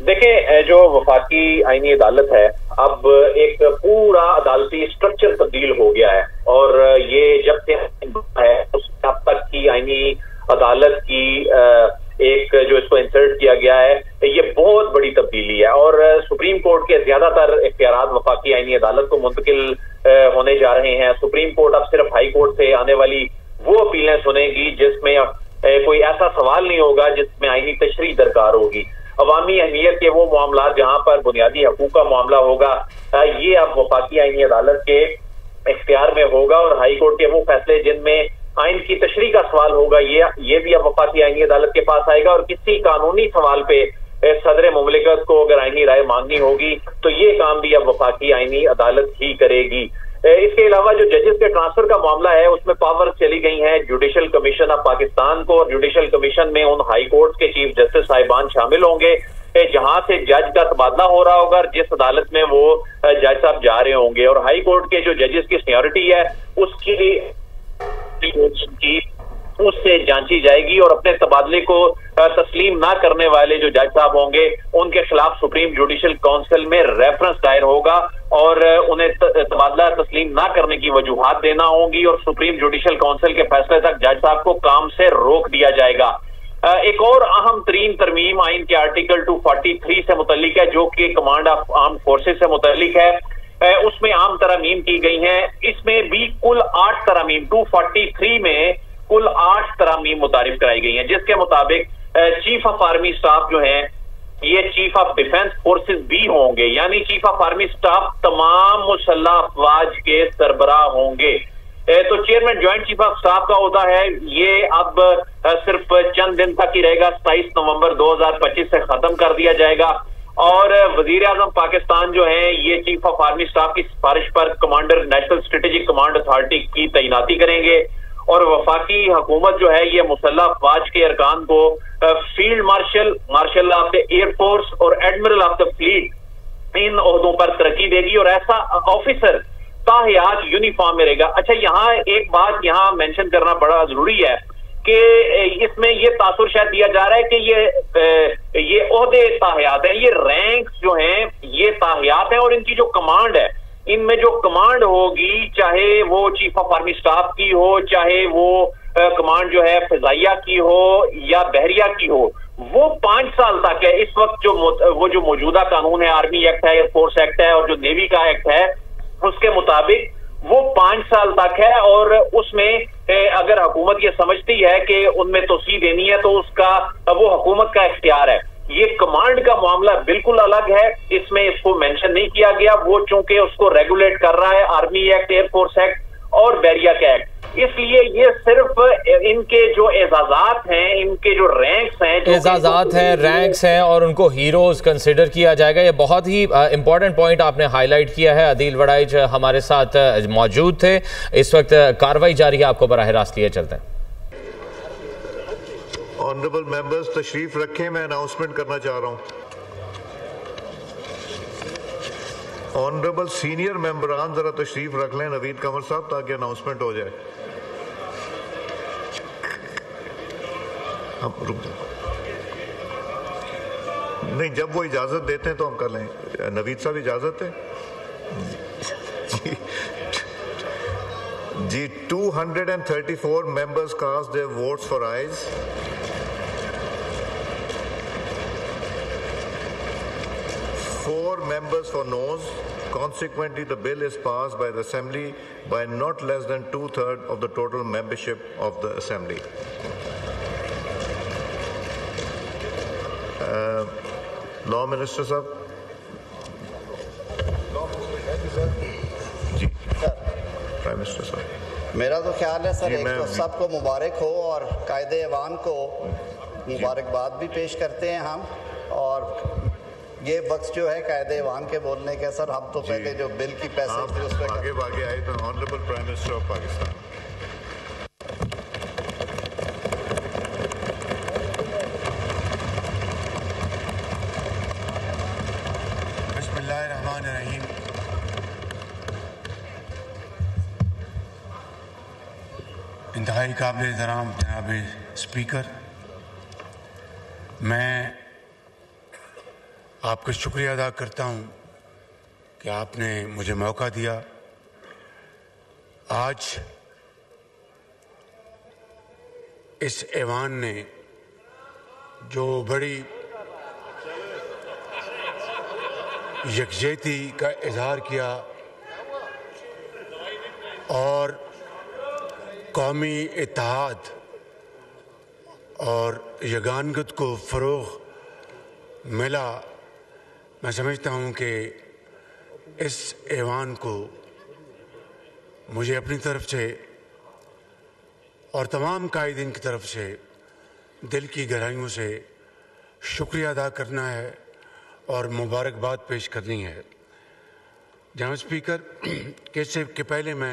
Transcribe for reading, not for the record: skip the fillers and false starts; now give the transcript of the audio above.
देखिए, जो वफाकी आईनी अदालत है, अब एक पूरा अदालती स्ट्रक्चर तब्दील हो गया है और ये जब से है उस अब तक की आईनी अदालत की एक जो इसको इंसर्ट किया गया है, ये बहुत बड़ी तब्दीली है और सुप्रीम कोर्ट के ज्यादातर इख्तियारात वफाकी आईनी अदालत को मुंतकिल होने जा रहे हैं। सुप्रीम कोर्ट अब सिर्फ हाई कोर्ट से आने वाली वो अपीलें सुनेगी जिसमें कोई ऐसा सवाल नहीं होगा जिसमें आईनी तशरीह दरकार होगी। अवामी अहमियत के वो मामला जहां पर बुनियादी हकूक का मामला होगा, ये अब वफाकी आईनी अदालत के इख्तियार में होगा और हाई कोर्ट के वो फैसले जिनमें आइन की तशरीह का सवाल होगा, ये भी अब वफाकी आईनी अदालत के पास आएगा और किसी कानूनी सवाल पे सदर मुमलिकत को अगर आईनी राय मांगनी होगी तो ये काम भी अब वफाकी आईनी अदालत ही करेगी। इसके अलावा जो जजेस के ट्रांसफर का मामला है, उसमें पावर चली गई है जुडिशल कमीशन ऑफ पाकिस्तान को और जुडिशल कमीशन में उन हाई कोर्ट के चीफ जस्टिस साहिबान शामिल होंगे जहां से जज का तबादला हो रहा होगा और जिस अदालत में वो जज साहब जा रहे होंगे। और हाई कोर्ट के जो जजेस की सीनियरिटी है उसकी उससे जांची जाएगी और अपने तबादले को तस्लीम ना करने वाले जो जज साहब होंगे उनके खिलाफ सुप्रीम जुडिशल काउंसिल में रेफरेंस दायर होगा और उन्हें तबादला तस्लीम ना करने की वजूहात देना होंगी और सुप्रीम जुडिशल काउंसिल के फैसले तक जज साहब को काम से रोक दिया जाएगा। एक और अहम तरीन तरमीम आइन के आर्टिकल 243 से मुतल्लिक है जो कि कमांड ऑफ आर्म्ड फोर्सेस से मुतल्लिक है। उसमें आम तरमीम की गई हैं। इसमें भी कुल 8 तरमीम 243 में कुल 8 तरमीम मुतारिफ कराई गई हैं, जिसके मुताबिक चीफ ऑफ आर्मी स्टाफ जो है ये चीफ ऑफ डिफेंस फोर्सेस भी होंगे, यानी चीफ ऑफ आर्मी स्टाफ तमाम मुसल्लह अफवाज के सरबराह होंगे। तो chairman joint chief of staff का ओहदा है, ये अब सिर्फ चंद दिन तक ही रहेगा, 27 नवंबर 2025 से खत्म कर दिया जाएगा और वजीर आजम पाकिस्तान जो है ये चीफ ऑफ आर्मी स्टाफ की सिफारिश पर commander national strategic command authority की तैनाती करेंगे और वफाकी हुकूमत जो है ये मुसल्लह अफवाज के अरकान को field marshal, marshal of the air force और एडमिरल ऑफ द फ्लीट इन ओहदों पर तरक्की देगी और ऐसा ऑफिसर ताहयात यूनिफॉर्म में रहेगा। अच्छा, यहाँ एक बात यहाँ मेंशन करना बड़ा जरूरी है कि इसमें ये तासुर शायद दिया जा रहा है कि ये ओहदे ताहयात है, ये रैंक्स जो हैं ये ताहयात है और इनकी जो कमांड है, इनमें जो कमांड होगी चाहे वो चीफ ऑफ आर्मी स्टाफ की हो, चाहे वो कमांड जो है फिजाइया की हो या बहरिया की हो, वो 5 साल तक है। इस वक्त जो मौजूदा कानून है, आर्मी एक्ट है, एयरफोर्स एक्ट है और जो नेवी का एक्ट है, उसके मुताबिक वो 5 साल तक है और उसमें अगर हुकूमत ये समझती है कि उनमें तोसी देनी है तो उसका वो हुकूमत का इख्तियार है। ये कमांड का मामला बिल्कुल अलग है, इसमें इसको मेंशन नहीं किया गया। वो चूंकि उसको रेगुलेट कर रहा है आर्मी एक्ट, एयरफोर्स एक्ट और बैरिया का एक्ट, इसलिए ये सिर्फ इनके जो एजाजात हैं, इनके जो रैंक्स हैं, एजाजात हैं, रैंक्स हैं और उनको हीरोज कंसिडर किया जाएगा। ये बहुत ही इंपॉर्टेंट पॉइंट आपने हाईलाइट किया है। अदील वड़ाइच हमारे साथ मौजूद थे। इस वक्त कार्रवाई जारी है, आपको बराह रास्त लिए चलते हैं। ऑनरेबल मेंबर्स तशरीफ रखें, मैं अनाउंसमेंट करना चाह रहा हूं। ऑनरेबल सीनियर मेंबरान जरा तशरीफ रख लें, नवीद कंवर साहब, ताकि अनाउंसमेंट हो जाए। हम रुक जाओ, नहीं जब वो इजाजत देते हैं तो हम कर लें। नवीद साहब इजाजत है जी। 234 members cast their votes for ayes. 4 members for noes. Consequently, the bill is passed by the Assembly by not less than 2/3 of the total membership of the Assembly. Law Minister साहब जी, प्राइम मिनिस्टर साहब। मेरा तो ख्याल है sir, एक तो सबको मुबारक हो और कायदे अवाम को मुबारकबाद भी पेश करते हैं हम, और ये वक्त जो है कायदे अवाम के बोलने के सर, हम तो पहले जो बिल की पैसेज थी उस पर आगे आए तो honourable prime minister of Pakistan. बिस्मिल्लाहिर्रहमानिर्रहीम। इंतहाई काबिल एहतराम जनाब स्पीकर, मैं आपका शुक्रिया अदा करता हूं कि आपने मुझे मौका दिया। आज इस ऐवान ने जो बड़ी यकजहती का इजहार किया और कौमी इत्तेहाद और यगानगत को फ़रोग़ मिला, मैं समझता हूँ कि इस ऐवान को मुझे अपनी तरफ से और तमाम कायदीन की तरफ से दिल की गहराइयों से शुक्रिया अदा करना है और मुबारकबाद पेश करनी है। जनाब स्पीकर, के पहले मैं